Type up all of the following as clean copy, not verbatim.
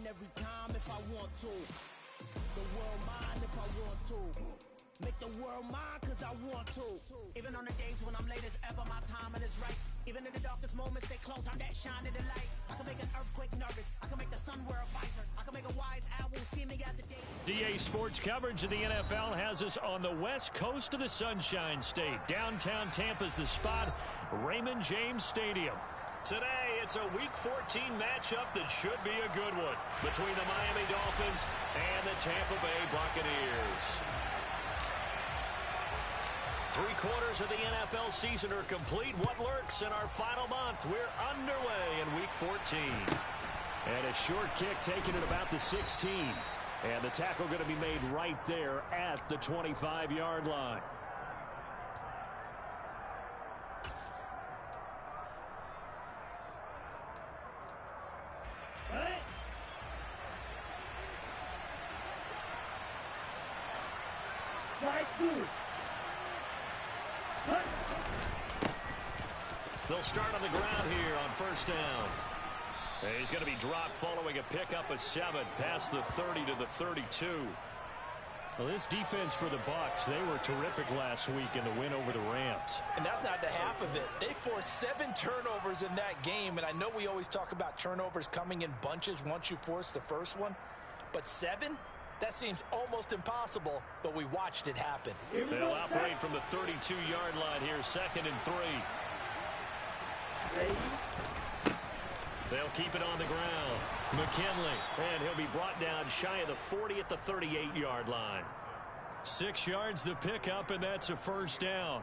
every time if I want to. The world mine if I want to. Make the world mine cause I want to. Even on the days when I'm late as ever, my timing is right. Even in the darkest moments, stay close, I'm that shining the light. I can make an earthquake nervous. I can make the sun wear a visor. I can make a wise owl see me as a day. DA Sports coverage of the NFL has us on the west coast of the Sunshine State. Downtown Tampa's the spot, Raymond James Stadium. Today, it's a Week 14 matchup that should be a good one between the Miami Dolphins and the Tampa Bay Buccaneers. 3/4 of the NFL season are complete. What lurks in our final month? We're underway in Week 14. And a short kick taken at about the 16. And the tackle going to be made right there at the 25-yard line. They'll start on the ground here on first down. And he's going to be dropped following a pickup of 7 past the 30 to the 32. Well, this defense for the Bucs, they were terrific last week in the win over the Rams. And that's not the half of it. They forced 7 turnovers in that game, and I know we always talk about turnovers coming in bunches once you force the first one, but 7? That seems almost impossible, but we watched it happen. They'll operate from the 32-yard line here, 2nd and 3. They'll keep it on the ground. McKinley, and he'll be brought down shy of the 40 at the 38-yard line. 6 yards the pickup, and that's a first down.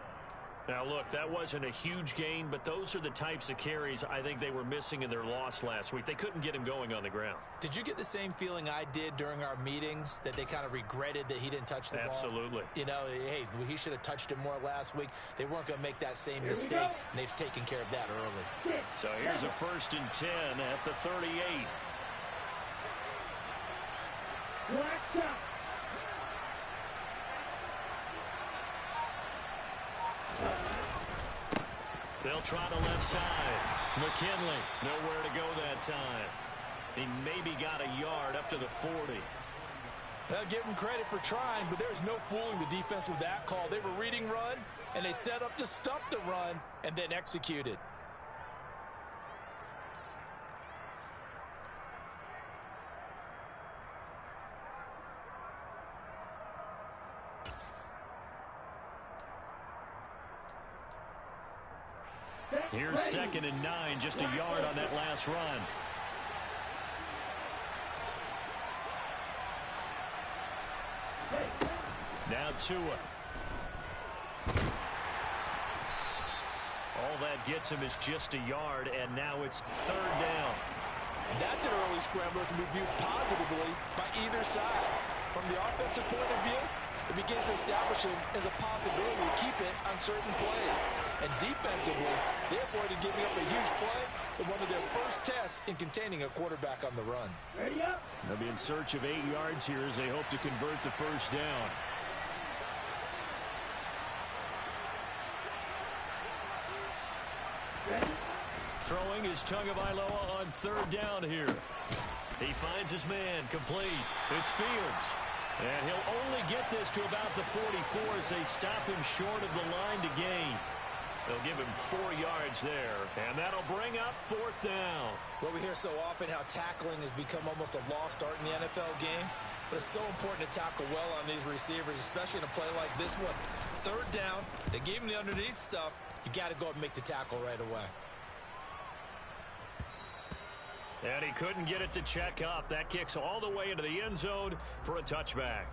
Now, look, that wasn't a huge gain, but those are the types of carries I think they were missing in their loss last week. They couldn't get him going on the ground. Did you get the same feeling I did during our meetings, that they kind of regretted that he didn't touch the ball? Absolutely. You know, hey, he should have touched it more last week. They weren't going to make that same mistake, and they've taken care of that early. So here's a 1st and 10 at the 38. They'll try the left side. McKinley, nowhere to go that time. He maybe got a yard up to the 40. I'll give him credit for trying, but there's no fooling the defense with that call. They were reading run, and they set up to stop the run and then executed. Here's 2nd and 9, just a yard on that last run. Now Tua. All that gets him is just a yard, and now it's 3rd down. That's an early scramble that can be viewed positively by either side. From the offensive point of view, it begins to establish him as a possibility to keep it on certain plays. And defensively, they avoided giving up a huge play in one of their first tests in containing a quarterback on the run. They'll be in search of 8 yards here as they hope to convert the first down. Throwing is Tagovailoa on 3rd down here. He finds his man, complete. It's Fields. And he'll only get this to about the 44 as they stop him short of the line to gain. They'll give him 4 yards there, and that'll bring up 4th down. Well, we hear so often how tackling has become almost a lost art in the NFL game, but it's so important to tackle well on these receivers, especially in a play like this one. 3rd down, they gave him the underneath stuff. You got to go and make the tackle right away. And he couldn't get it to check up. That kicks all the way into the end zone for a touchback.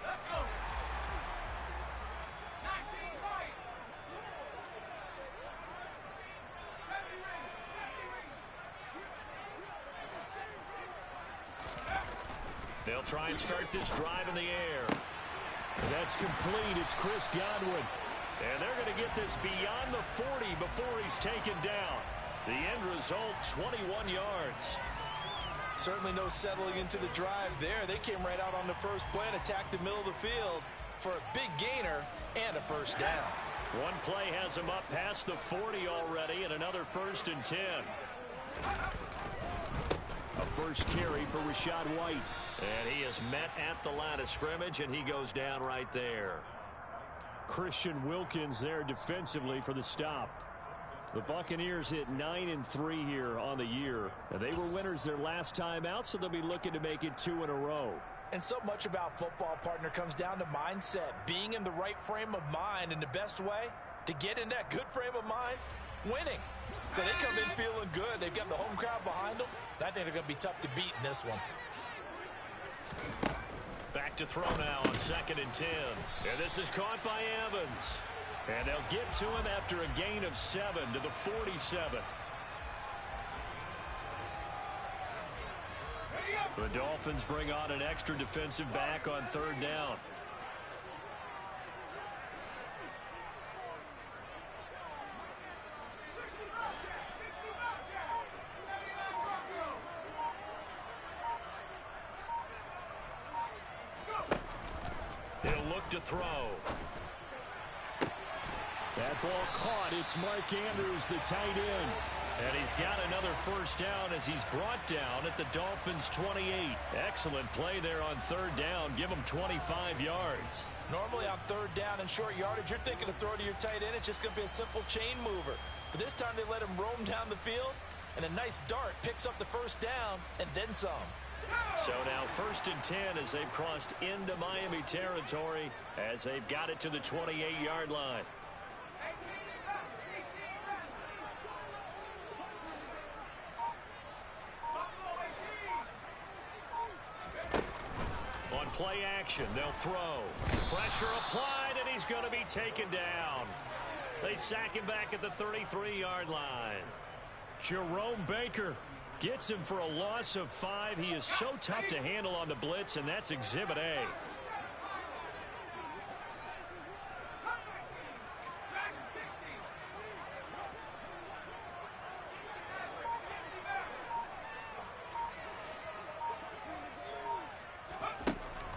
Let's go. 19 right. 70 ring. 70 ring. They'll try and start this drive in the air. That's complete. It's Chris Godwin. And they're going to get this beyond the 40 before he's taken down. The end result, 21 yards. Certainly no settling into the drive there. They came right out on the first play and attacked the middle of the field. for a big gainer and a first down. One play has him up past the 40 already, and another 1st and 10. A first carry for Rachaad White. And he is met at the line of scrimmage, and he goes down right there. Christian Wilkins there defensively for the stop. The Buccaneers hit 9-3 here on the year. And they were winners their last time out, so they'll be looking to make it 2 in a row. And so much about football, partner, comes down to mindset. Being in the right frame of mind, and the best way to get in that good frame of mind, winning. So they come in feeling good. They've got the home crowd behind them. I think they're going to be tough to beat in this one. Back to throw now on 2nd and 10. And this is caught by Evans. And they'll get to him after a gain of 7 to the 47. The Dolphins bring on an extra defensive back on 3rd down. He'll look to throw. That ball caught. It's Mark Andrews, the tight end. And he's got another first down as he's brought down at the Dolphins' 28. Excellent play there on 3rd down. Give him 25 yards. Normally on 3rd down and short yardage, you're thinking to throw to your tight end. It's just going to be a simple chain mover. But this time they let him roam down the field, and a nice dart picks up the first down and then some. So now 1st and 10 as they've crossed into Miami territory as they've got it to the 28-yard line. On play action, they'll throw. Pressure applied, and he's going to be taken down. They sack him back at the 33-yard line. Jerome Baker gets him for a loss of 5. He is so tough to handle on the blitz, and that's Exhibit A.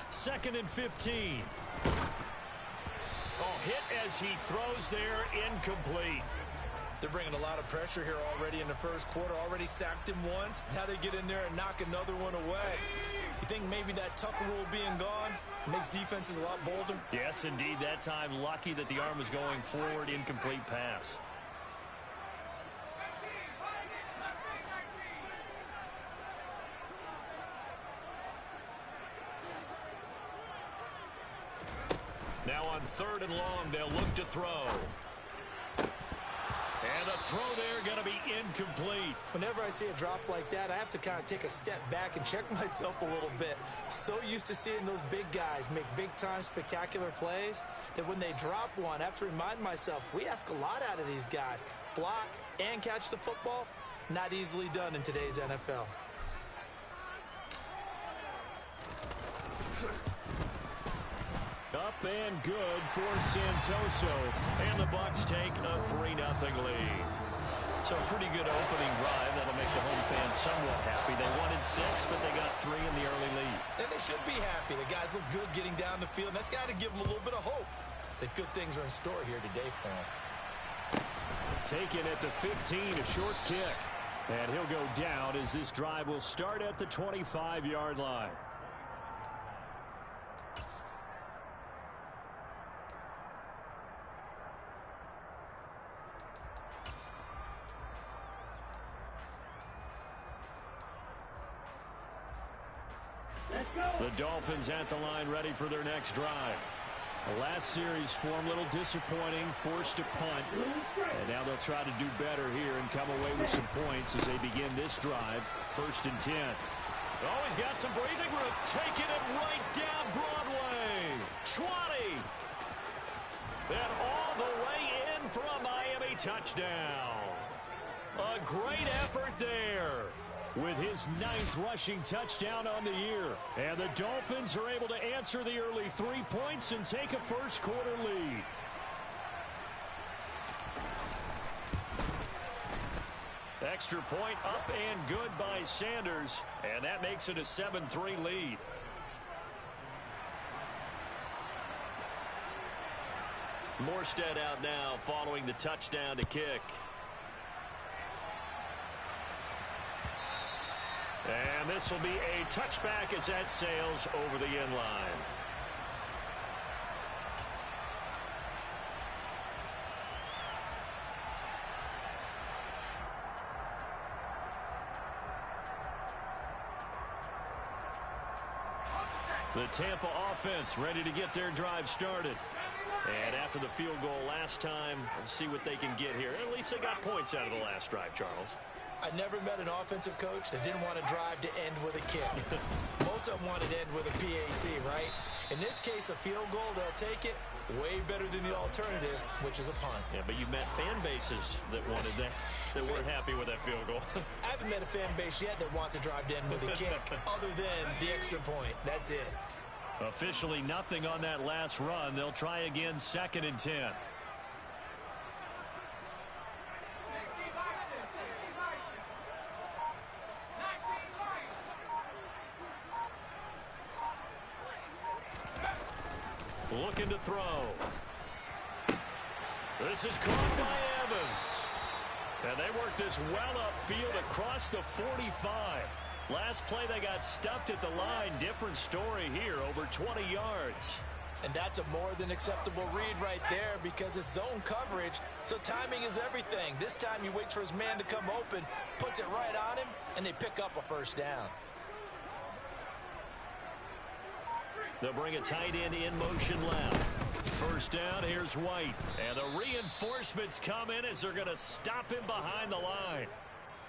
Second and 15. Oh, hit as he throws there, incomplete. They're bringing a lot of pressure here already in the first quarter. Already sacked him once. Now they get in there and knock another one away. You think maybe that Tucker rule being gone makes defenses a lot bolder? Yes, indeed. That time, lucky that the arm was going forward. Incomplete pass. Now on 3rd and long, they'll look to throw. And a throw there going to be incomplete. Whenever I see a drop like that, I have to kind of take a step back and check myself a little bit. So used to seeing those big guys make big-time spectacular plays that when they drop one, I have to remind myself, we ask a lot out of these guys. Block and catch the football, not easily done in today's NFL. Up and good for Santoso. And the Bucs take a 3-0 lead. So a pretty good opening drive. That'll make the home fans somewhat happy. They wanted 6, but they got 3 in the early lead. And they should be happy. The guys look good getting down the field. And that's got to give them a little bit of hope that good things are in store here today for them. Taken at the 15, a short kick. And he'll go down as this drive will start at the 25-yard line. The Dolphins at the line ready for their next drive. The last series form a little disappointing, forced to punt. And now they'll try to do better here and come away with some points as they begin this drive. 1st and 10. Oh, he's got some breathing room. Taking it right down Broadway. 20. And all the way in for a Miami touchdown. A great effort there. With his 9th rushing touchdown on the year. And the Dolphins are able to answer the early 3 points and take a first quarter lead. Extra point up and good by Sanders. And that makes it a 7-3 lead. Morstead out now following the touchdown to kick. And this will be a touchback as that sails over the end line. The Tampa offense ready to get their drive started. And after the field goal last time, we'll see what they can get here. At least they got points out of the last drive, Charles. I never met an offensive coach that didn't want to drive to end with a kick. Most of them wanted to end with a PAT, right? In this case, a field goal, they'll take it. Way better than the alternative, which is a punt. Yeah, but you've met fan bases that wanted that weren't happy with that field goal. I haven't met a fan base yet that wants to drive to end with a kick, other than the extra point. That's it. Officially nothing on that last run. They'll try again, 2nd and 10. Looking to throw. This is caught by Evans. And they work this well upfield across the 45. Last play they got stuffed at the line. Different story here, over 20 yards. And that's a more than acceptable read right there because it's zone coverage, so timing is everything. This time he waits for his man to come open, puts it right on him, and they pick up a first down. They'll bring a tight end in motion left. First down, here's White. And the reinforcements come in as they're going to stop him behind the line.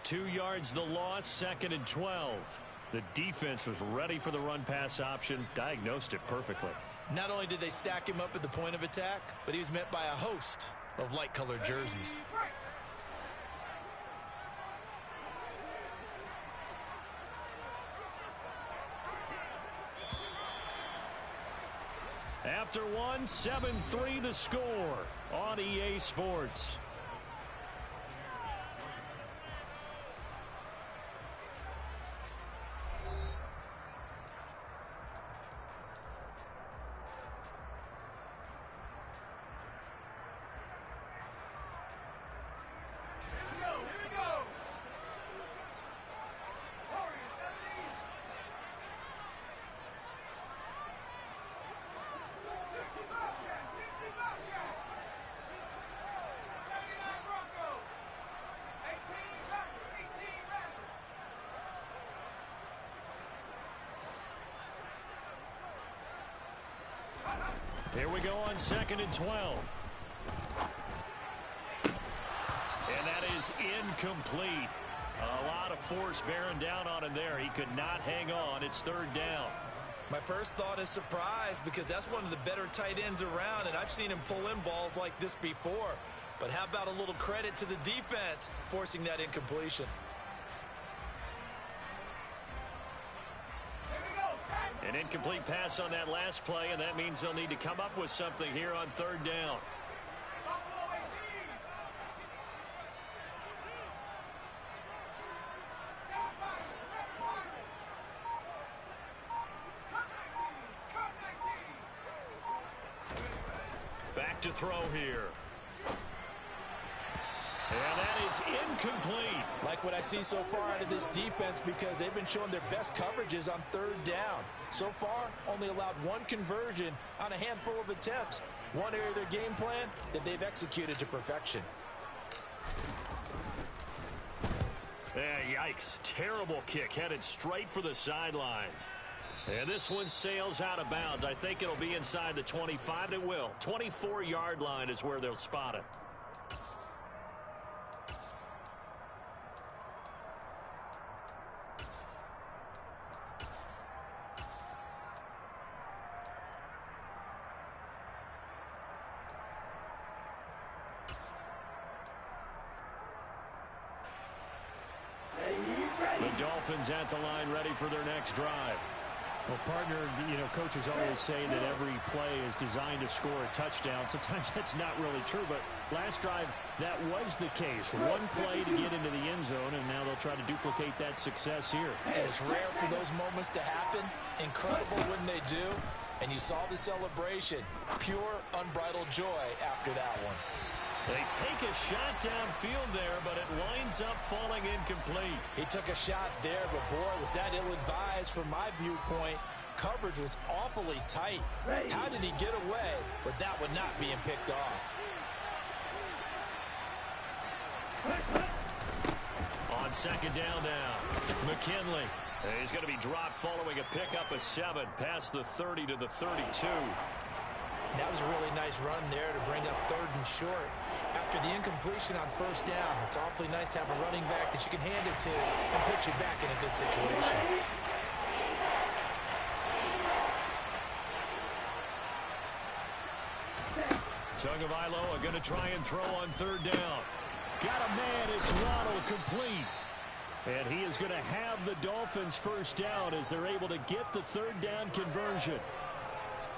2 yards the loss, 2nd and 12. The defense was ready for the run-pass option, diagnosed it perfectly. Not only did they stack him up at the point of attack, but he was met by a host of light-colored jerseys. After one, 7-3 the score on EA Sports. Here we go on 2nd and 12. And that is incomplete. A lot of force bearing down on him there. He could not hang on. It's 3rd down. My first thought is surprise because that's one of the better tight ends around, and I've seen him pull in balls like this before. But how about a little credit to the defense forcing that incompletion? An incomplete pass on that last play, and that means they'll need to come up with something here on 3rd down. Back to throw here. And that is incomplete. Like what I see so far out of this defense because they've been showing their best coverages on 3rd down. So far, only allowed one conversion on a handful of attempts. One area of their game plan that they've executed to perfection. Yikes. Terrible kick headed straight for the sidelines. And this one sails out of bounds. I think it'll be inside the 25. It will. 24-yard line is where they'll spot it. The Dolphins at the line ready for their next drive. Well, partner, coaches always say that every play is designed to score a touchdown. Sometimes that's not really true, but last drive, that was the case. One play to get into the end zone, and now they'll try to duplicate that success here. And it's rare for those moments to happen. Incredible when they do. And you saw the celebration. Pure, unbridled joy after that one. They take a shot downfield there, but it winds up falling incomplete. He took a shot there, but boy, was that ill-advised from my viewpoint. Coverage was awfully tight. How did he get away with that one not being picked off? On second down now, McKinley. He's going to be dropped following a pickup of 7 past the 30 to the 32. That was a really nice run there to bring up 3rd and short. After the incompletion on first down, it's awfully nice to have a running back that you can hand it to and put you back in a good situation. Tagovailoa going to try and throw on 3rd down. Got a man, it's Waddle, complete. And he is going to have the Dolphins first down as they're able to get the 3rd down conversion.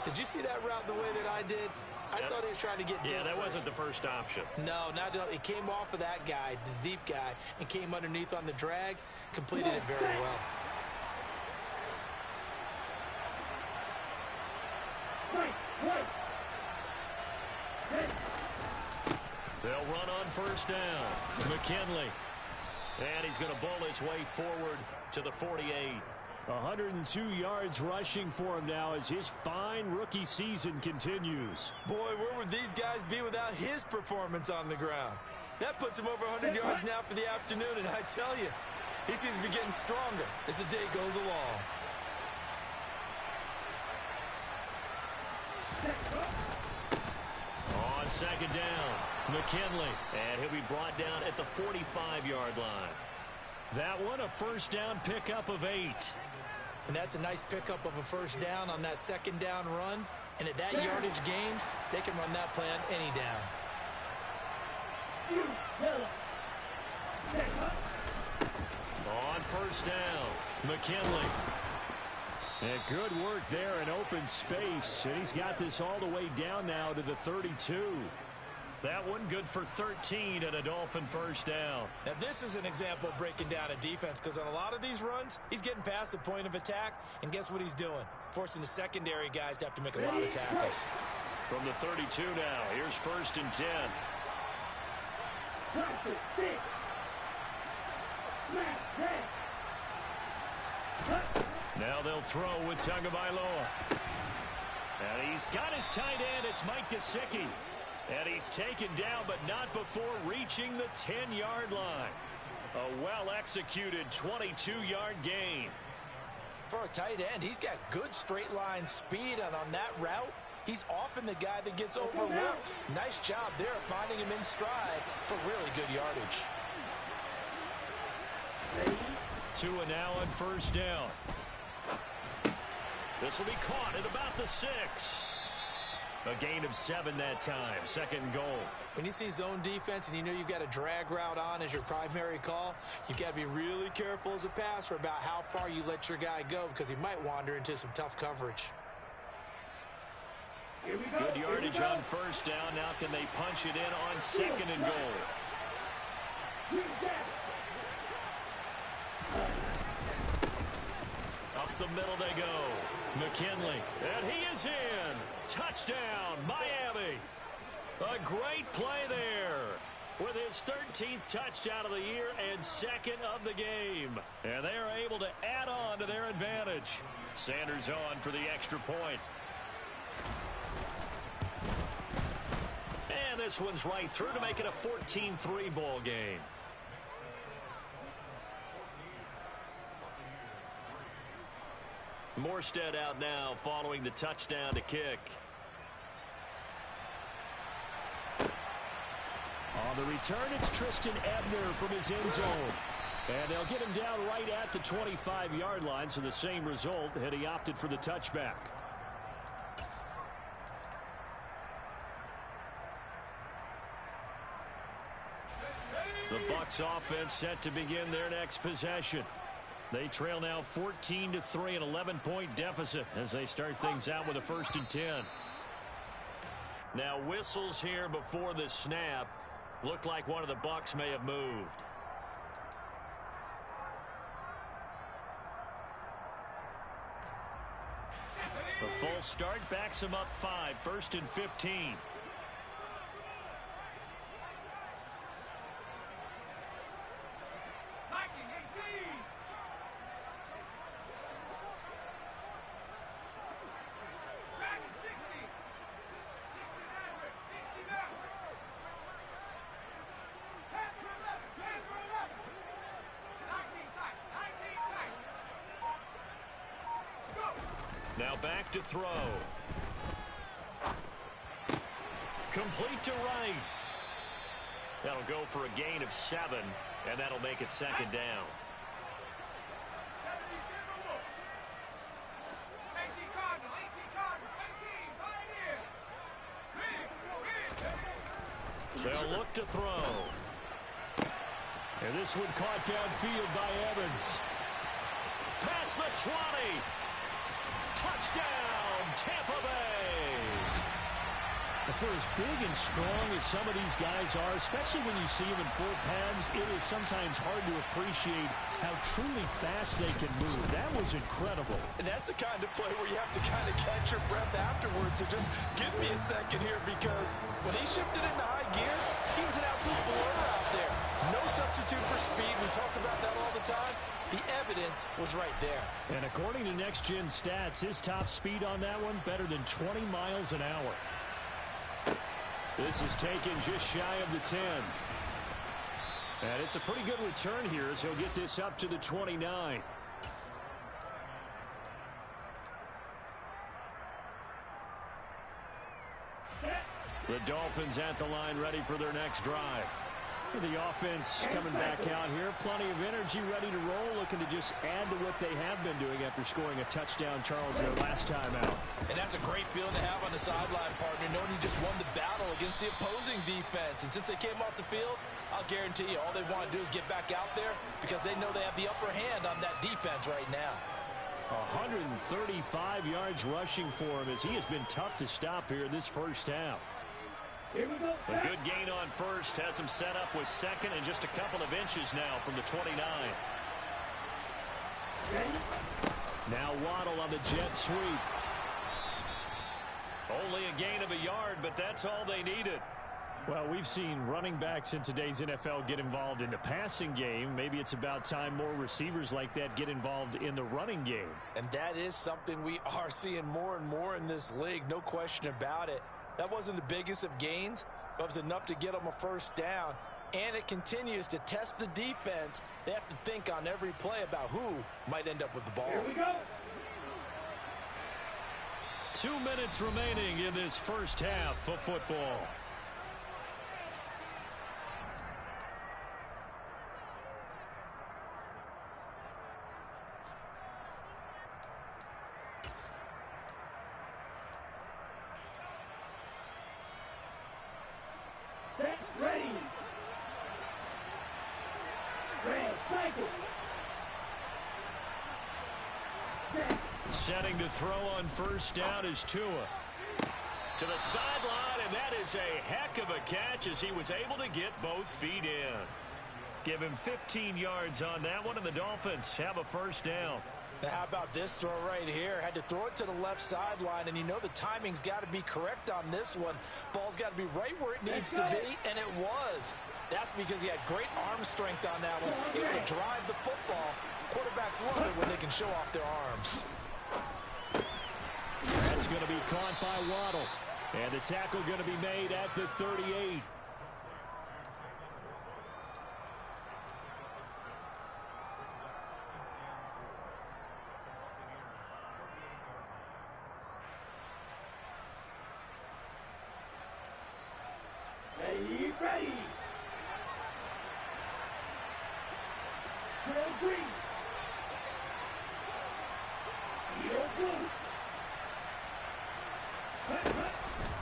Did you see that route the way that I did? I thought he was trying to get deep. Yeah, that first. wasn't the first option. No, not at all. It came off of that guy, the deep guy, and came underneath on the drag. Completed it very well. They'll run on first down. McKinley. And he's going to bowl his way forward to the 48. 102 yards rushing for him now as his fine rookie season continues. Boy, where would these guys be without his performance on the ground? That puts him over 100 yards now for the afternoon, and I tell you, he seems to be getting stronger as the day goes along. On second down, McKinley, and he'll be brought down at the 45-yard line. That one, a first down pickup of 8. And that's a nice pickup of a first down on that second down run. And at that yardage gained, they can run that play on any down. On first down, McKinley. And good work there in open space. And he's got this all the way down now to the 32. That one good for 13 and a Dolphin first down. Now this is an example of breaking down a defense, because on a lot of these runs, he's getting past the point of attack, and guess what he's doing? Forcing the secondary guys to have to make a lot of tackles. From the 32 now, here's 1st and 10. Now they'll throw with Tagovailoa. And he's got his tight end. It's Mike Gesicki. And he's taken down, but not before reaching the 10-yard line. A well-executed 22-yard gain. For a tight end, he's got good straight-line speed, and on that route, he's often the guy that gets overlooked. Nice job there finding him in stride for really good yardage. Tua now on first down. This will be caught at about the 6. A gain of 7 that time. 2nd and goal. When you see zone defense and you know you've got a drag route on as your primary call, you've got to be really careful as a passer about how far you let your guy go, because he might wander into some tough coverage. Good yardage on first down. Now can they punch it in on 2nd and goal? Up the middle they go. McKinley, and he is in. Touchdown, Miami. A great play there with his 13th touchdown of the year and 2nd of the game. And they are able to add on to their advantage. Sanders on for the extra point. And this one's right through to make it a 14-3 ball game. Morstead out now following the touchdown to kick. On the return, it's Tristan Ebner from his end zone. And they'll get him down right at the 25-yard line, so the same result had he opted for the touchback. The Bucs offense set to begin their next possession. They trail now 14-3, an 11-point deficit as they start things out with a 1st and 10. Now whistles here before the snap. Looked like one of the Bucs may have moved. The full start backs him up 5, 1st and 15. Now back to throw. Complete to right. That'll go for a gain of 7, and that'll make it 2nd down. They'll look to throw. And this one caught downfield by Evans. Past the 20. Touchdown, Tampa Bay. For as big and strong as some of these guys are, especially when you see them in full pads, it is sometimes hard to appreciate how truly fast they can move. That was incredible. And that's the kind of play where you have to kind of catch your breath afterwards. So just give me a second here, because when he shifted into high gear, he was an absolute blur out there. No substitute for speed. We talked about that all the time. The evidence was right there. And according to Next Gen Stats, his top speed on that one, better than 20 miles an hour. This is taken just shy of the 10. And it's a pretty good return here as he'll get this up to the 29. The Dolphins at the line, ready for their next drive. The offense coming back out here. Plenty of energy, ready to roll, looking to just add to what they have been doing after scoring a touchdown, Charles, their last time out. And that's a great feeling to have on the sideline, partner, knowing you just won the battle against the opposing defense. And since they came off the field, I'll guarantee you all they want to do is get back out there, because they know they have the upper hand on that defense right now. 135 yards rushing for him, as he has been tough to stop here this first half. Here we go. A good gain on first has him set up with 2nd and just a couple of inches now from the 29. Now Waddle on the jet sweep. Only a gain of a yard, but that's all they needed. Well, we've seen running backs in today's NFL get involved in the passing game. Maybe it's about time more receivers like that get involved in the running game. And that is something we are seeing more and more in this league, no question about it. That wasn't the biggest of gains, but it was enough to get them a first down. And it continues to test the defense. They have to think on every play about who might end up with the ball. Here we go. 2 minutes remaining in this first half of football. Ready. Red cycle. Setting to throw on first down is Tua. To the sideline, and that is a heck of a catch as he was able to get both feet in. Give him 15 yards on that one, and the Dolphins have a first down. Now, how about this throw right here? Had to throw it to the left sideline, and you know the timing's got to be correct on this one. Ball's got to be right where it needs to be, and it was. That's because he had great arm strength on that one. Able to drive the football. Quarterbacks love it when they can show off their arms. That's going to be caught by Waddle. And the tackle going to be made at the 38. Ready. Green.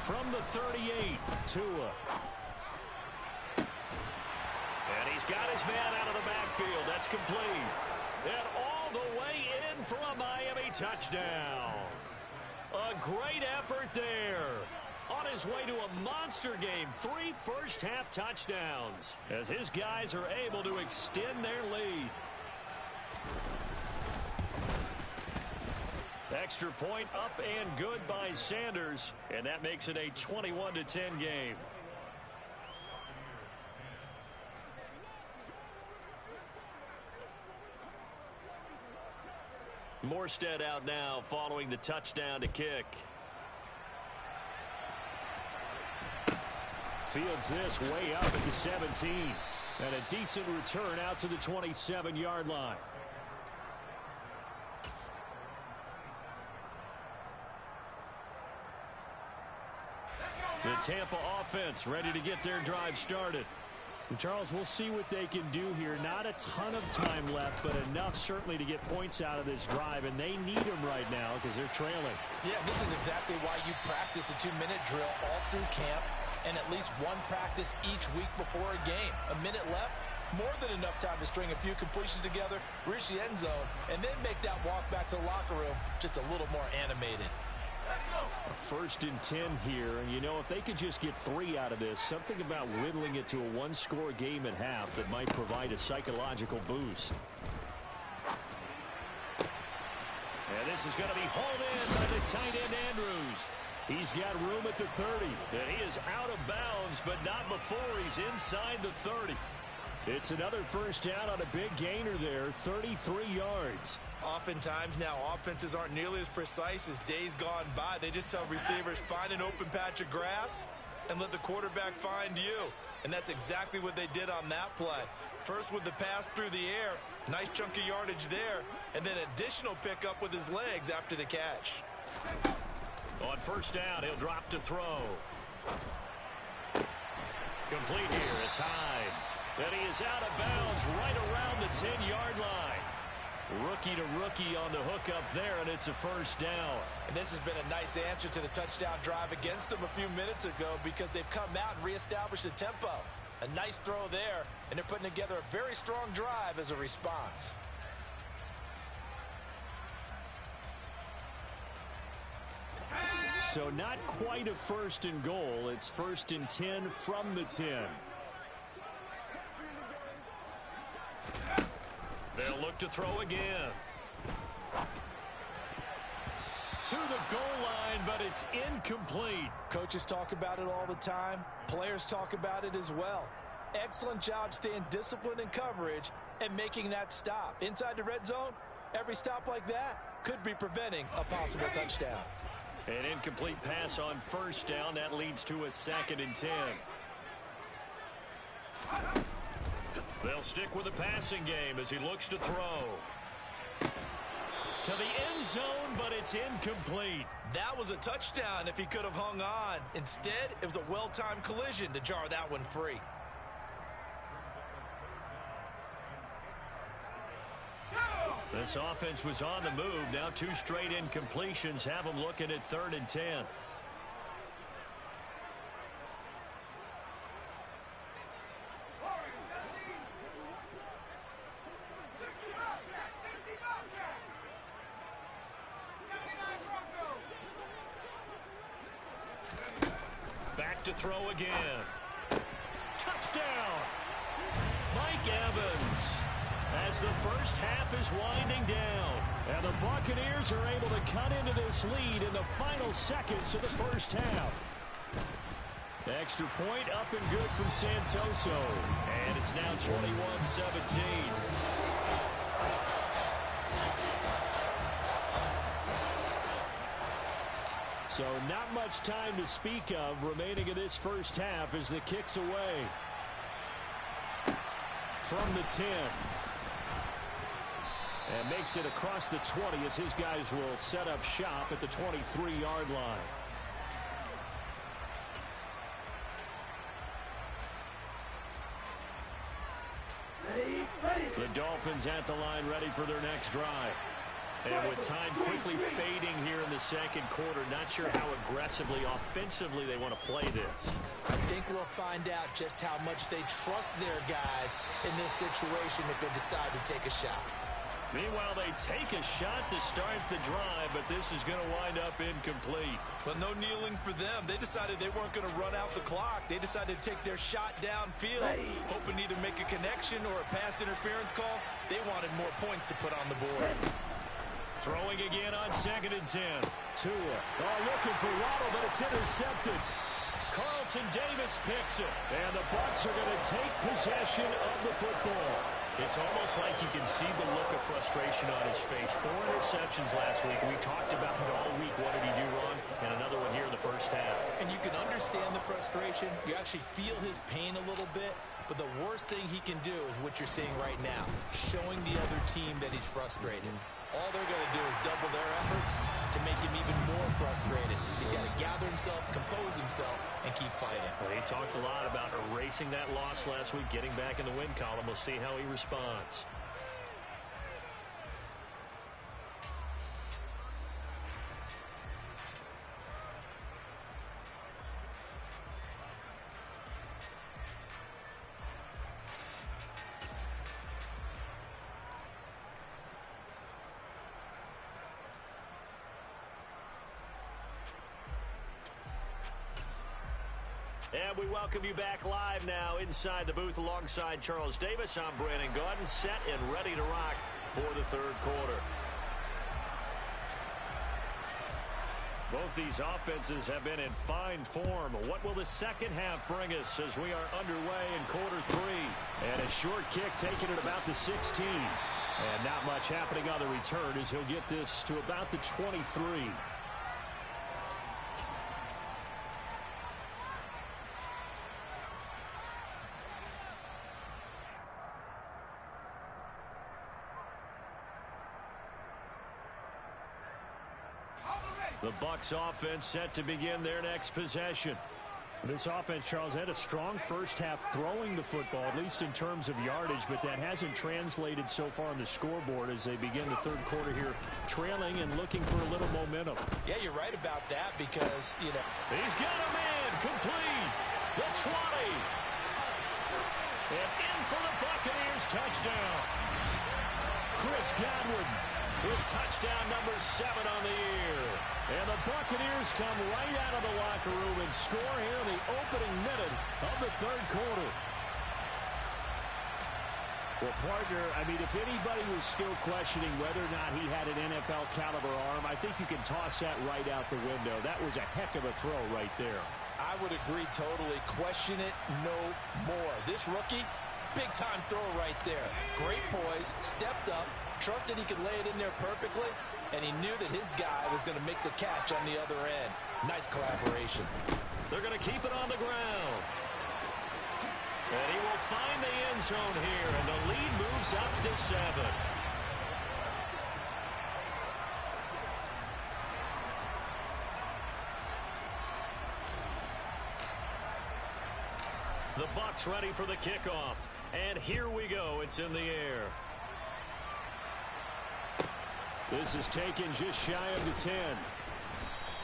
From the 38, Tua. And he's got his man out of the backfield. That's complete. And all the way in for a Miami touchdown. A great effort there. On his way to a monster game, 3 first-half touchdowns, as his guys are able to extend their lead. Extra point up and good by Sanders, and that makes it a 21-10 game. Morstead out now following the touchdown to kick. Fields this way up at the 17. And a decent return out to the 27-yard line. The Tampa offense ready to get their drive started. And Charles, we'll see what they can do here. Not a ton of time left, but enough certainly to get points out of this drive, and they need them right now because they're trailing. Yeah, this is exactly why you practice a 2-minute drill all through camp and at least one practice each week before a game. A minute left, more than enough time to string a few completions together, reach the end zone, and then make that walk back to the locker room just a little more animated. A 1st and 10 here, and you know, if they could just get 3 out of this, something about whittling it to a 1-score game at half that might provide a psychological boost. And this is going to be hauled in by the tight end Andrews. He's got room at the 30, and he is out of bounds, but not before he's inside the 30. It's another first down on a big gainer there, 33 yards. Oftentimes now offenses aren't nearly as precise as days gone by. They just tell receivers, find an open patch of grass and let the quarterback find you. And that's exactly what they did on that play. First with the pass through the air, nice chunk of yardage there, and then additional pickup with his legs after the catch. On first down, he'll drop to throw. Complete here, it's Hyde. And he is out of bounds right around the 10-yard line. Rookie to rookie on the hook up there, and it's a first down. And this has been a nice answer to the touchdown drive against them a few minutes ago because they've come out and reestablished the tempo. A nice throw there, and they're putting together a very strong drive as a response. So not quite a 1st and goal. It's 1st and 10 from the 10. They'll look to throw again. To the goal line, but it's incomplete. Coaches talk about it all the time. Players talk about it as well. Excellent job staying disciplined in coverage and making that stop. Inside the red zone, every stop like that could be preventing a possible touchdown. An incomplete pass on first down. That leads to a 2nd and 10. They'll stick with the passing game as he looks to throw. To the end zone, but it's incomplete. That was a touchdown if he could have hung on. Instead, it was a well-timed collision to jar that one free. This offense was on the move. Now 2 straight incompletions have them looking at 3rd and 10. Back to throw again. Touchdown! Mike Evans. As the first half is winding down. And the Buccaneers are able to cut into this lead in the final seconds of the first half. Extra point up and good from Santoso. And it's now 21-17. So not much time to speak of remaining in this first half as the kick's away. From the 10. And makes it across the 20 as his guys will set up shop at the 23-yard line. The Dolphins at the line ready for their next drive. And with time quickly fading here in the second quarter, not sure how aggressively, offensively they want to play this. I think we'll find out just how much they trust their guys in this situation if they decide to take a shot. Meanwhile, they take a shot to start the drive, but this is going to wind up incomplete. But no kneeling for them. They decided they weren't going to run out the clock. They decided to take their shot downfield, hoping to either make a connection or a pass interference call. They wanted more points to put on the board. Throwing again on 2nd and 10. Tua, looking for Waddle, but it's intercepted. Carlton Davis picks it. And the Bucs are going to take possession of the football. It's almost like you can see the look of frustration on his face. 4 interceptions last week. We talked about it all week. What did he do wrong? And another one here in the first half. And you can understand the frustration. You actually feel his pain a little bit. But the worst thing he can do is what you're seeing right now, showing the other team that he's frustrated. All they're going to do is double their efforts to make him even more frustrated. He's got to gather himself, compose himself, and keep fighting. Well, he talked a lot about erasing that loss last week, getting back in the win column. We'll see how he responds. And we welcome you back live now inside the booth alongside Charles Davis. I'm Brandon Gaudin, set and ready to rock for the third quarter. Both these offenses have been in fine form. What will the second half bring us as we are underway in quarter 3? And a short kick taken at about the 16. And not much happening on the return as he'll get this to about the 23. The Bucs offense set to begin their next possession. This offense, Charles, had a strong first half throwing the football, at least in terms of yardage, but that hasn't translated so far on the scoreboard as they begin the third quarter here, trailing and looking for a little momentum. Yeah, you're right about that because, you know. He's got a man complete. The 20. And in for the Buccaneers touchdown. Chris Godwin with touchdown number 7 on the year. And the Buccaneers come right out of the locker room and score here in the opening minute of the third quarter. Well, partner, I mean, if anybody was still questioning whether or not he had an NFL caliber arm, I think you can toss that right out the window. That was a heck of a throw right there. I would agree totally. Question it no more. This rookie, big-time throw right there. Great poise, stepped up, trusted he could lay it in there perfectly, and he knew that his guy was going to make the catch on the other end. Nice collaboration. They're going to keep it on the ground. And he will find the end zone here, and the lead moves up to 7. The Bucs ready for the kickoff. And here we go. It's in the air. This is taken just shy of the 10.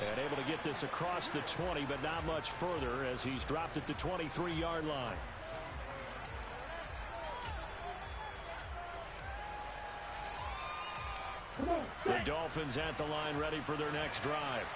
And able to get this across the 20, but not much further as he's dropped at the 23-yard line. The Dolphins at the line ready for their next drive.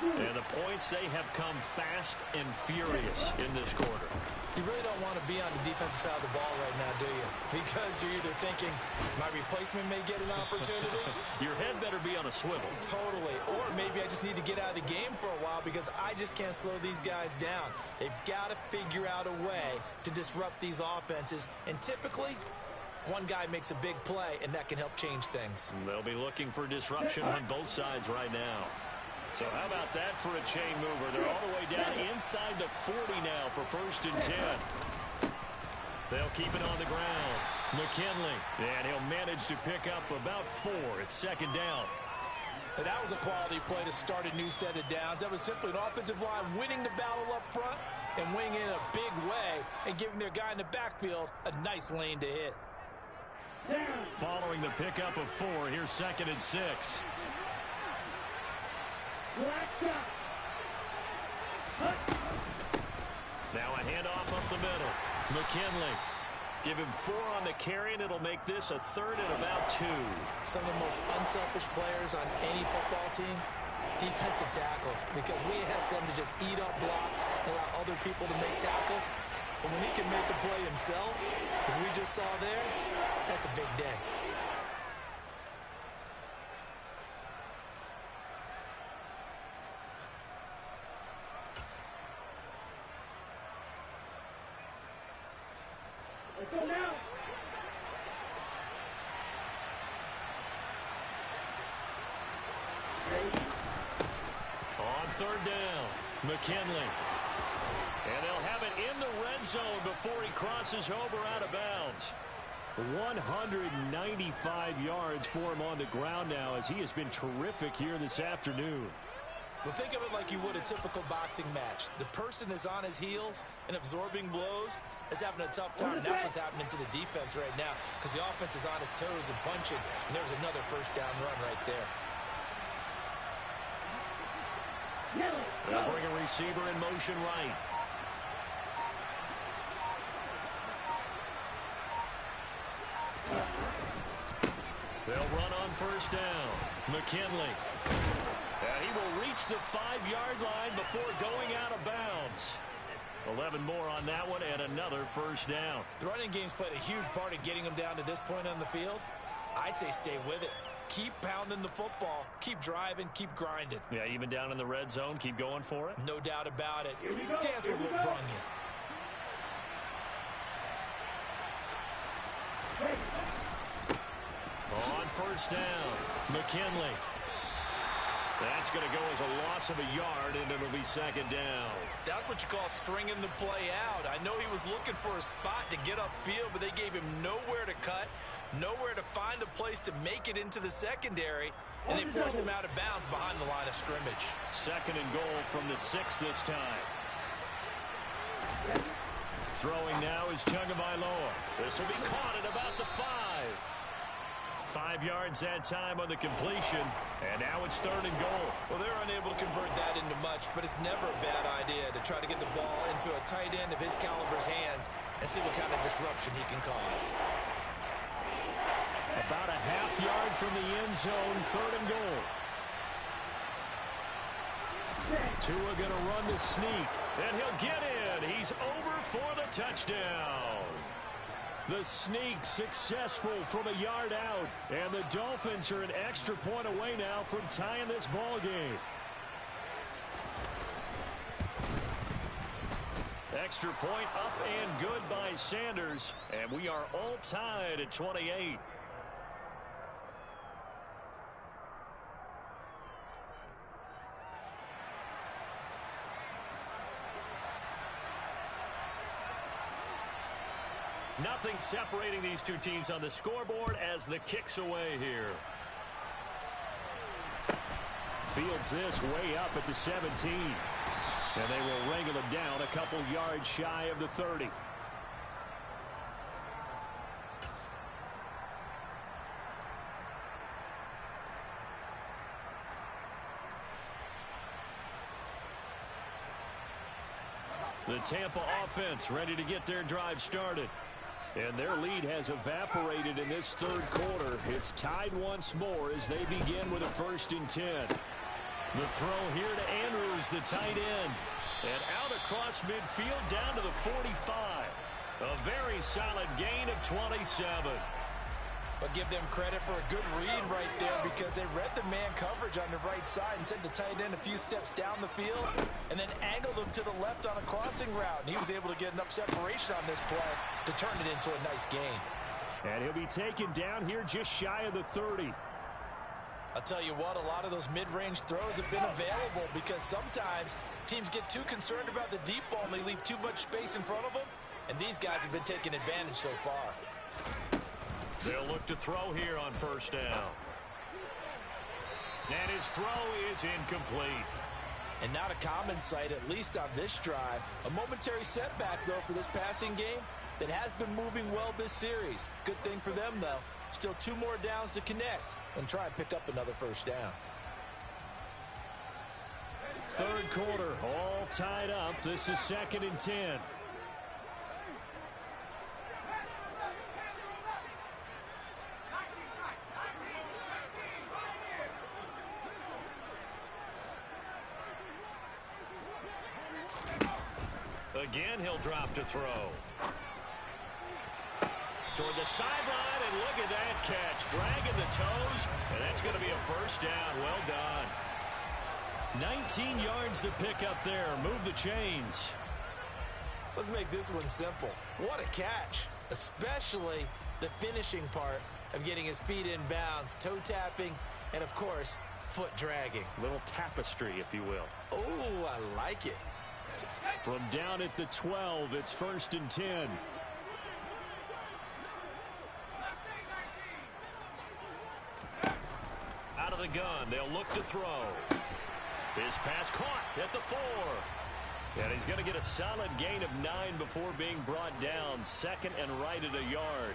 And the points, they have come fast and furious in this quarter. You really don't want to be on the defensive side of the ball right now, do you? Because you're either thinking, my replacement may get an opportunity. Your head better be on a swivel. Totally. Or maybe I just need to get out of the game for a while because I just can't slow these guys down. They've got to figure out a way to disrupt these offenses. And typically, one guy makes a big play, and that can help change things. They'll be looking for disruption on both sides right now. So how about that for a chain mover? They're all the way down inside the 40 now for 1st and 10. They'll keep it on the ground. McKinley, and he'll manage to pick up about 4. It's 2nd down. And that was a quality play to start a new set of downs. That was simply an offensive line winning the battle up front and winning in a big way and giving their guy in the backfield a nice lane to hit. Following the pickup of 4, here's 2nd and 6. Now a handoff up the middle. McKinley. Give him 4 on the carry, and it'll make this a 3rd and about 2. Some of the most unselfish players on any football team, defensive tackles, because we ask them to just eat up blocks and allow other people to make tackles. But when he can make a play himself, as we just saw there, that's a big day. Let's go now. On third down, McKinley. And they'll have it in the red zone before he crosses over out of bounds. 195 yards for him on the ground now as he has been terrific here this afternoon. Well, think of it like you would a typical boxing match. The person that's on his heels and absorbing blows is having a tough time. And that's what's happening to the defense right now because the offense is on his toes and punching. And there's another first down run right there. They'll bring a receiver in motion right. They'll run on first down. McKinley. And he will reach the 5-yard line before going out of bounds. 11 more on that one and another first down. The running game's played a huge part in getting him down to this point on the field. I say stay with it. Keep pounding the football. Keep driving. Keep grinding. Yeah, even down in the red zone, keep going for it. No doubt about it. Dance with what brung you. On first down, McKinley. That's going to go as a loss of a yard, and it'll be second down. That's what you call stringing the play out. I know he was looking for a spot to get upfield, but they gave him nowhere to cut, nowhere to find a place to make it into the secondary, and they forced him out of bounds behind the line of scrimmage. Second and goal from the 6 this time. Throwing now is Tagovailoa. This will be caught at about the 5. 5 yards that time on the completion, and now it's third and goal. Well, they're unable to convert that into much, but it's never a bad idea to try to get the ball into a tight end of his caliber's hands and see what kind of disruption he can cause. About a half yard from the end zone, third and goal. Tua going to run the sneak, and he'll get in. He's over for the touchdown. The sneak successful from a yard out, and the Dolphins are an extra point away now from tying this ball game. Extra point up and good by Sanders, and we are all tied at 28. Nothing separating these two teams on the scoreboard as the kick's away here. Fields this way up at the 17. And they will wrangle him down a couple yards shy of the 30. The Tampa offense ready to get their drive started. And their lead has evaporated in this third quarter. It's tied once more as they begin with a 1st and 10. The throw here to Andrews, the tight end. And out across midfield down to the 45. A very solid gain of 27. But give them credit for a good read right there because they read the man coverage on the right side and sent the tight end a few steps down the field and then angled him to the left on a crossing route. And he was able to get enough separation on this play to turn it into a nice gain. And he'll be taken down here just shy of the 30. I'll tell you what, a lot of those mid-range throws have been available because sometimes teams get too concerned about the deep ball and they leave too much space in front of them. And these guys have been taking advantage so far. They'll look to throw here on first down. And his throw is incomplete. And not a common sight, at least on this drive. A momentary setback, though, for this passing game that has been moving well this series. Good thing for them, though. Still 2 more downs to connect and try and pick up another first down. Third quarter, all tied up. This is 2nd and 10. Again, he'll drop to throw. Toward the sideline, and look at that catch. Dragging the toes, and that's going to be a first down. Well done. 19 yards to pick up there. Move the chains. Let's make this one simple. What a catch. especially the finishing part of getting his feet in bounds, toe tapping, and of course, foot dragging. Little tapestry, if you will. Oh, I like it. From down at the 12, it's 1st and 10. Out of the gun, they'll look to throw. His pass caught at the 4. And he's going to get a solid gain of 9 before being brought down. 2nd and right at a yard.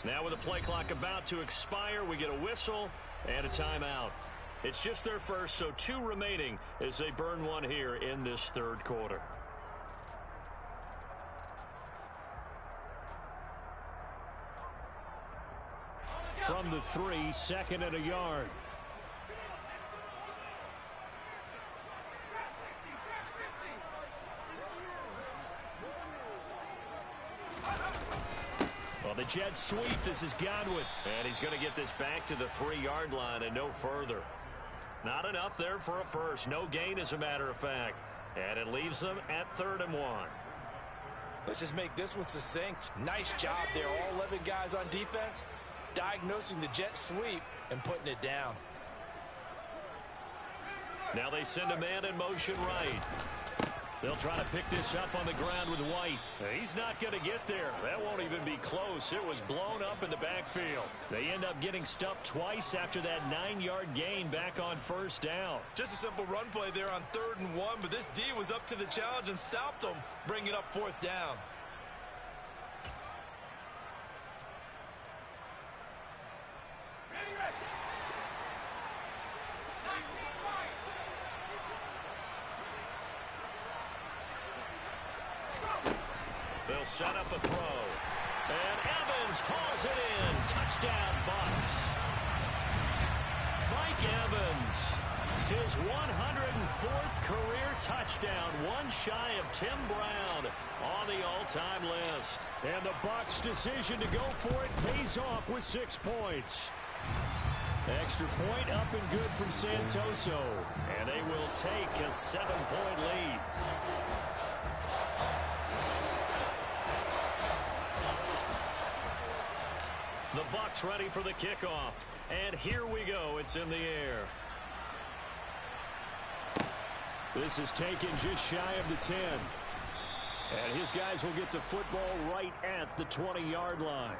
Now with the play clock about to expire, we get a whistle and a timeout. It's just their first, so 2 remaining as they burn one here in this 3rd quarter. From the 3, 2nd and a yard. Well, the jet sweep, this is Godwin. And he's going to get this back to the 3-yard line and no further. Not enough there for a first. No gain, as a matter of fact. And it leaves them at 3rd and 1. Let's just make this one succinct. Nice job there. All 11 guys on defense, diagnosing the jet sweep and putting it down. Now they send a man in motion right. They'll try to pick this up on the ground with White. He's not going to get there. That won't even be close. It was blown up in the backfield. They end up getting stuffed twice after that 9-yard gain back on 1st down. Just a simple run play there on 3rd and 1, but this D was up to the challenge and stopped them, bringing up 4th down. They'll set up a throw. And Evans hauls it in. Touchdown, Bucs. Mike Evans, his 104th career touchdown, one shy of Tim Brown on the all-time list. And the Bucs' decision to go for it pays off with 6 points. Extra point up and good from Santoso. And they will take a 7-point lead. The Bucs ready for the kickoff. And here we go. It's in the air. This is taken just shy of the 10. And his guys will get the football right at the 20-yard line.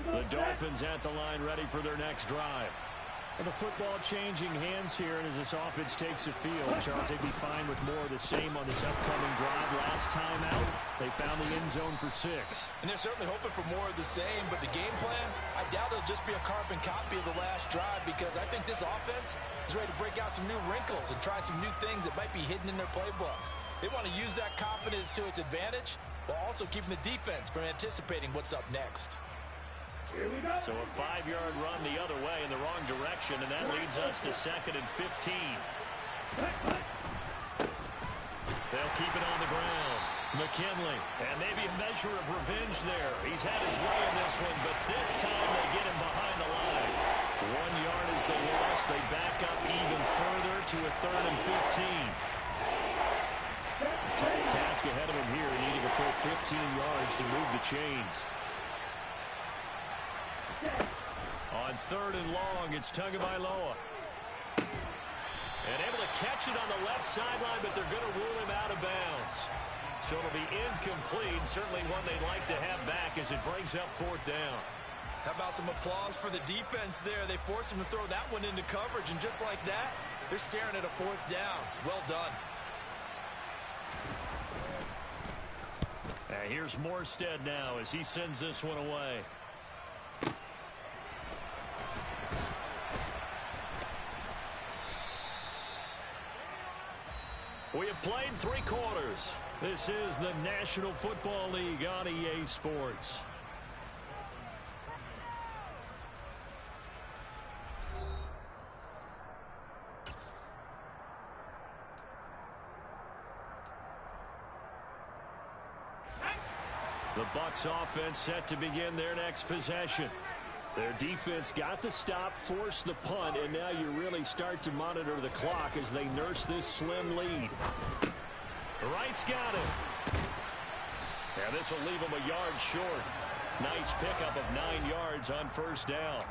The Dolphins at the line ready for their next drive. And the football changing hands here, and as this offense takes the field, Charles, they'd be fine with more of the same on this upcoming drive. Last time out, they found the end zone for 6. And they're certainly hoping for more of the same, but the game plan, I doubt it'll just be a carbon copy of the last drive, because I think this offense is ready to break out some new wrinkles and try some new things that might be hidden in their playbook. They want to use that confidence to its advantage, while also keeping the defense from anticipating what's up next. So a 5-yard run the other way in the wrong direction, and that leads us to 2nd and 15. They'll keep it on the ground. McKinley, and maybe a measure of revenge there. He's had his way in this one, but this time they get him behind the line. 1 yard is the loss. They back up even further to a 3rd and 15. Tall task ahead of him here, needing a full 15 yards to move the chains. On 3rd and long, it's Tagovailoa. And able to catch it on the left sideline, but they're going to rule him out of bounds. So it'll be incomplete, certainly one they'd like to have back as it brings up 4th down. How about some applause for the defense there? They forced him to throw that one into coverage, and just like that, they're staring at a 4th down. Well done. Here's Morstead now as he sends this one away. We have played 3 quarters. This is the National Football League on EA Sports. The Bucs offense set to begin their next possession. Their defense got the stop, forced the punt, and now you really start to monitor the clock as they nurse this slim lead. Wright's got it. Yeah, this will leave him a yard short. Nice pickup of 9 yards on first down.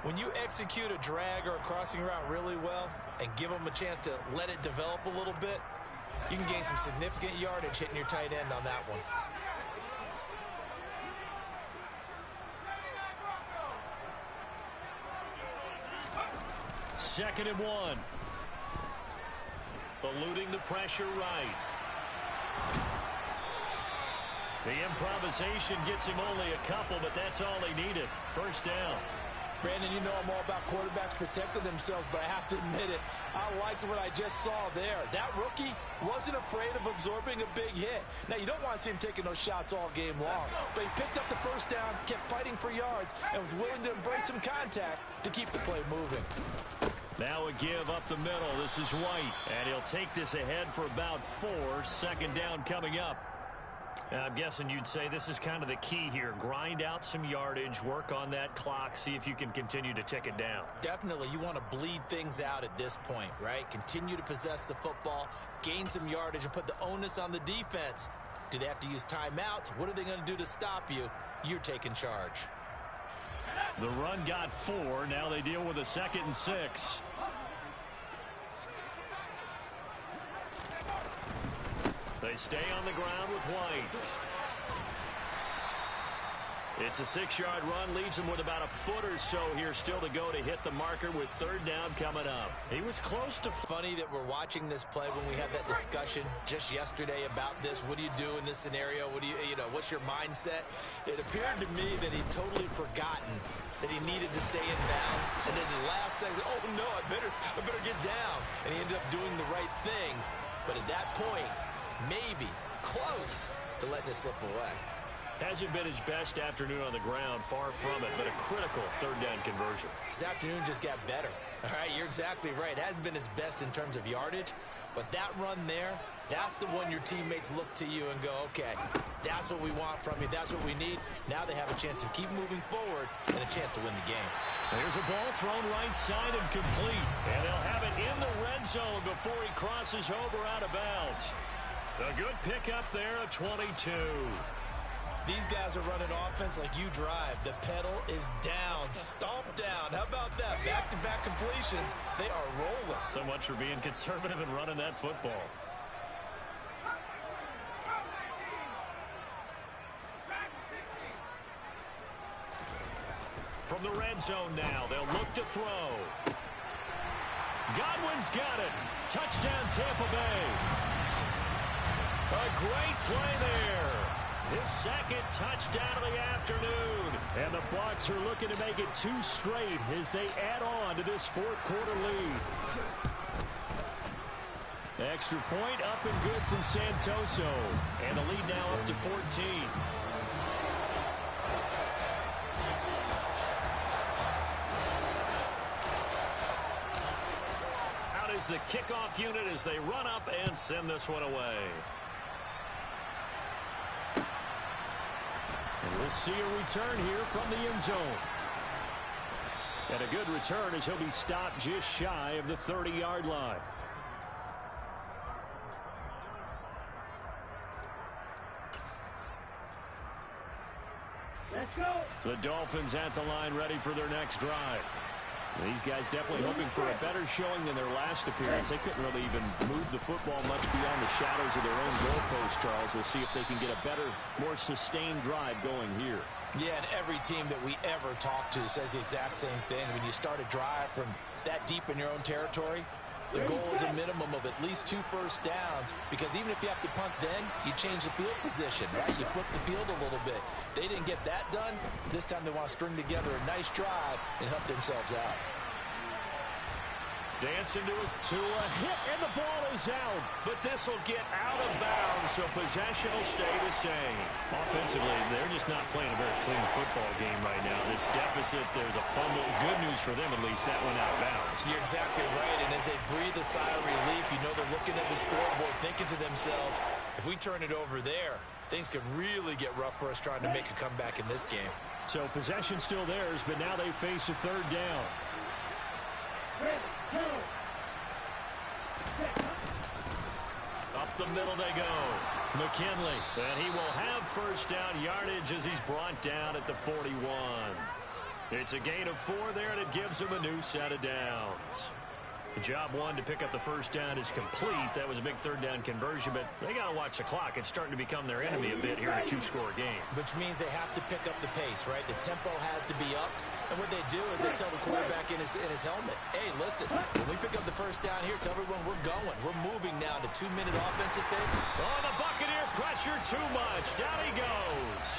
When you execute a drag or a crossing route really well and give them a chance to let it develop a little bit, you can gain some significant yardage hitting your tight end on that one. Second and 1. Eluding the pressure right. The improvisation gets him only a couple, but that's all he needed. First down. Brandon, you know I'm all about quarterbacks protecting themselves, but I have to admit it. I liked what I just saw there. That rookie wasn't afraid of absorbing a big hit. Now, you don't want to see him taking those shots all game long, but he picked up the first down, kept fighting for yards, and was willing to embrace some contact to keep the play moving. Now a give up the middle. This is White, and he'll take this ahead for about 4. Second down coming up. I'm guessing you'd say this is kind of the key here. Grind out some yardage, work on that clock, see if you can continue to tick it down. Definitely, you want to bleed things out at this point, right? Continue to possess the football, gain some yardage, and put the onus on the defense. Do they have to use timeouts? What are they going to do to stop you? You're taking charge. The run got 4. Now they deal with a 2nd and 6. They stay on the ground with White. It's a 6-yard run, leaves him with about a foot or so here still to go to hit the marker with third down coming up. He was close to... Funny that we're watching this play when we had that discussion just yesterday about this. What do you do in this scenario? What do you know, what's your mindset? It appeared to me that he'd totally forgotten that he needed to stay in bounds. And then the last second, oh no, I better get down. And he ended up doing the right thing. But at that point, maybe close to letting it slip away. Hasn't been his best afternoon on the ground, far from it, but a critical third down conversion. His afternoon just got better. All right, you're exactly right. Hasn't been his best in terms of yardage, but that run there, that's the one your teammates look to you and go, okay, that's what we want from you. That's what we need. Now they have a chance to keep moving forward and a chance to win the game. There's a ball thrown right side and complete, and they'll have it in the red zone before he crosses over out of bounds. A good pickup there, a 22. These guys are running offense like you drive. The pedal is down, stomp down. How about that? Back-to-back completions. They are rolling. So much for being conservative and running that football. From the red zone now, they'll look to throw. Godwin's got it. Touchdown, Tampa Bay. A great play there. His second touchdown of the afternoon. And the Bucs are looking to make it 2 straight as they add on to this fourth quarter lead. Extra point up and good from Santoso. And the lead now up to 14. Out is the kickoff unit as they run up and send this one away. And we'll see a return here from the end zone. And a good return as he'll be stopped just shy of the 30-yard line. Let's go. The Dolphins at the line ready for their next drive. These guys definitely hoping for a better showing than their last appearance. They couldn't really even move the football much beyond the shadows of their own goalpost, Charles. We'll see if they can get a better, more sustained drive going here. Yeah, and every team that we ever talk to says the exact same thing. When you start a drive from that deep in your own territory, the goal is a minimum of at least 2 first downs, because even if you have to punt then, you change the field position, right? You flip the field a little bit. They didn't get that done. This time they want to string together a nice drive and help themselves out. Dancing to a hit, and the ball is out. But this will get out of bounds, so possession will stay the same. Offensively, they're just not playing a very clean football game right now. This deficit, there's a fumble. Good news for them, at least. That went out of bounds. You're exactly right, and as they breathe a sigh of relief, you know they're looking at the scoreboard, thinking to themselves, if we turn it over there, things could really get rough for us trying to make a comeback in this game. So possession still theirs, but now they face a third down. Up the middle they go. McKinley, and he will have first down yardage as he's brought down at the 41. It's a gain of 4 there, and it gives him a new set of downs. Job 1 to pick up the first down is complete. That was a big third down conversion, but they got to watch the clock. It's starting to become their enemy a bit here in a 2-score game. Which means they have to pick up the pace, right? The tempo has to be upped. And what they do is they tell the quarterback in his helmet, hey, listen, when we pick up the first down here, tell everyone we're going. We're moving now to 2-minute offensive phase. Oh, the Buccaneer pressure too much. Down he goes.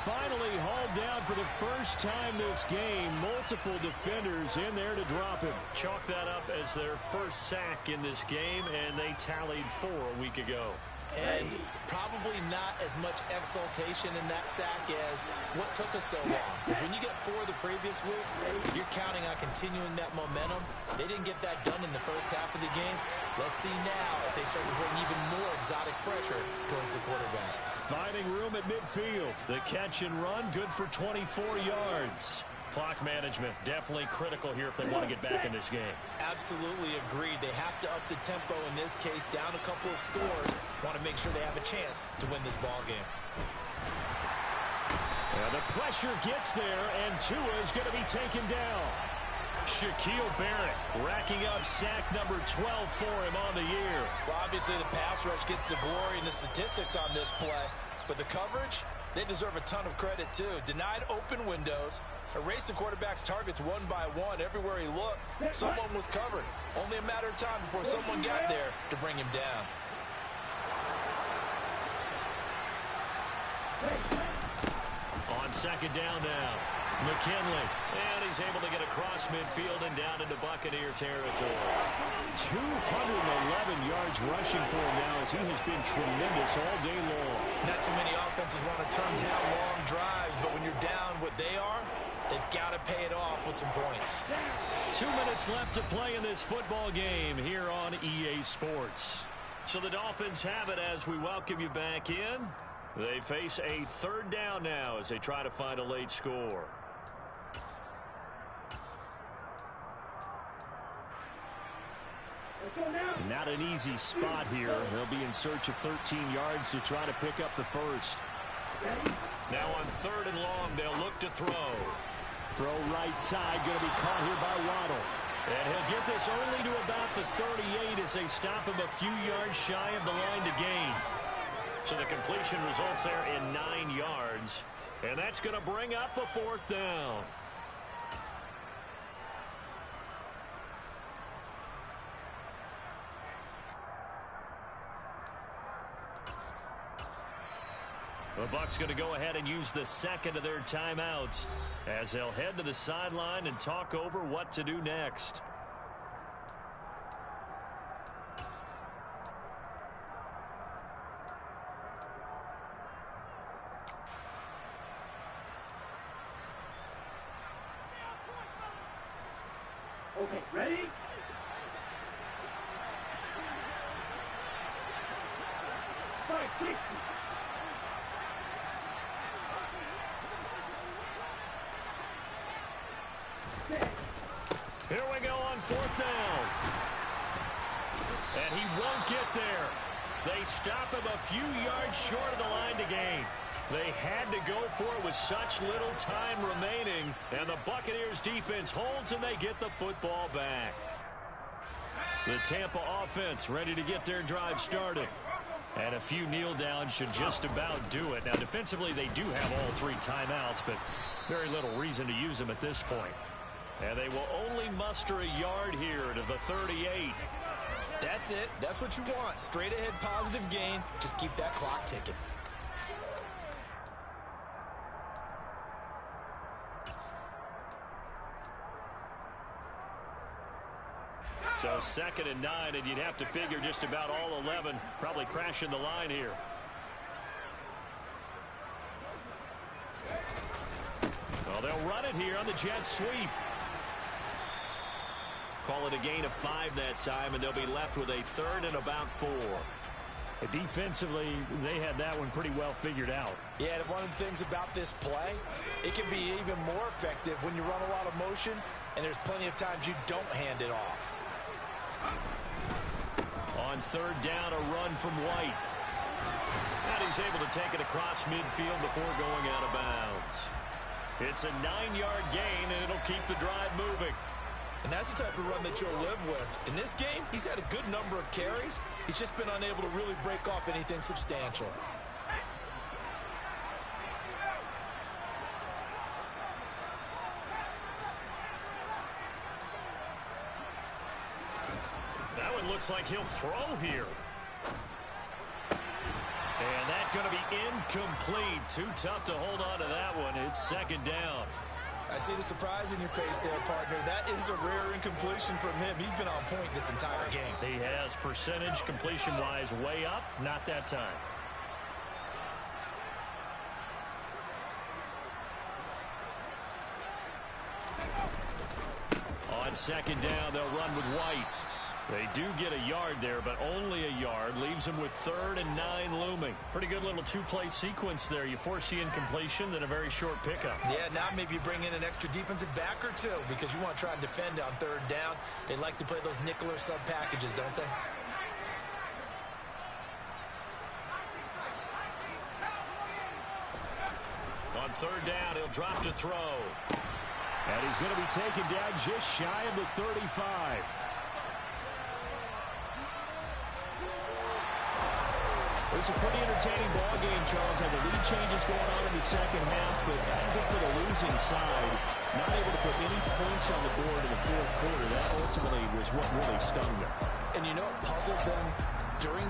Finally hauled down for the first time this game. Multiple defenders in there to drop him. Chalk that up as their first sack in this game, and they tallied 4 a week ago. And probably not as much exultation in that sack as what took us so long. Because when you get 4 the previous week, you're counting on continuing that momentum. They didn't get that done in the first half of the game. Let's see now if they start to bring even more exotic pressure towards the quarterback. Finding room at midfield. The catch and run, good for 24 yards. Clock management, definitely critical here if they want to get back in this game. Absolutely agreed. They have to up the tempo in this case, down a couple of scores. Want to make sure they have a chance to win this ball game. And the pressure gets there, and Tua is going to be taken down. Shaquille Barrett racking up sack number 12 for him on the year. Well, obviously the pass rush gets the glory and the statistics on this play, but the coverage, they deserve a ton of credit too. Denied open windows, erased the quarterback's targets one by one. Everywhere he looked, someone was covered. Only a matter of time before someone got there to bring him down. On second down now, McKinley, and he's able to get across midfield and down into Buccaneer territory. 211 yards rushing for him now as he has been tremendous all day long. Not too many offenses want to turn down long drives, but when you're down what they are, they've got to pay it off with some points. 2 minutes left to play in this football game here on EA Sports. So the Dolphins have it as we welcome you back in. They face a third down now as they try to find a late score. Not an easy spot here. They'll be in search of 13 yards to try to pick up the first. Now on third and long, they'll look to throw. Throw right side, going to be caught here by Waddle. And he'll get this only to about the 38 as they stop him a few yards shy of the line to gain. So the completion results there in 9 yards. And that's going to bring up a 4th down. The Bucs going to go ahead and use the second of their timeouts as they'll head to the sideline and talk over what to do next. Okay, ready? Start 60. Here we go on 4th down. And he won't get there. They stop him a few yards short of the line to gain. They had to go for it with such little time remaining. And the Buccaneers defense holds and they get the football back. The Tampa offense ready to get their drive started. And a few kneel downs should just about do it. Now defensively they do have all 3 timeouts, but very little reason to use them at this point. And they will only muster a yard here to the 38. That's it. That's what you want. Straight ahead positive gain. Just keep that clock ticking. So 2nd and 9, and you'd have to figure just about all 11 probably crashing the line here. Well, they'll run it here on the jet sweep. Call it a gain of 5 that time, and they'll be left with a 3rd and about 4. Defensively, they had that one pretty well figured out. Yeah, and one of the things about this play, it can be even more effective when you run a lot of motion, and there's plenty of times you don't hand it off. On 3rd down, a run from White. And he's able to take it across midfield before going out of bounds. It's a 9-yard gain, and it'll keep the drive moving. And that's the type of run that you'll live with. In this game, he's had a good number of carries. He's just been unable to really break off anything substantial. That one looks like he'll throw here. And that's going to be incomplete. Too tough to hold on to that one. It's 2nd down. I see the surprise in your face there, partner. That is a rare incompletion from him. He's been on point this entire game. He has percentage completion-wise way up. Not that time. On 2nd down, they'll run with White. They do get a yard there, but only a yard. Leaves them with 3rd and 9 looming. Pretty good little 2-play sequence there. You force the incompletion, then a very short pickup. Yeah, now maybe you bring in an extra defensive back or two because you want to try and defend on 3rd down. They like to play those nickel or sub packages, don't they? On 3rd down, he'll drop to throw. And he's going to be taken down just shy of the 35. It's a pretty entertaining ball game, Charles. Had the lead changes going on in the 2nd half, but as for the losing side, not able to put any points on the board in the 4th quarter. That ultimately was what really stung them. And you know what puzzled them during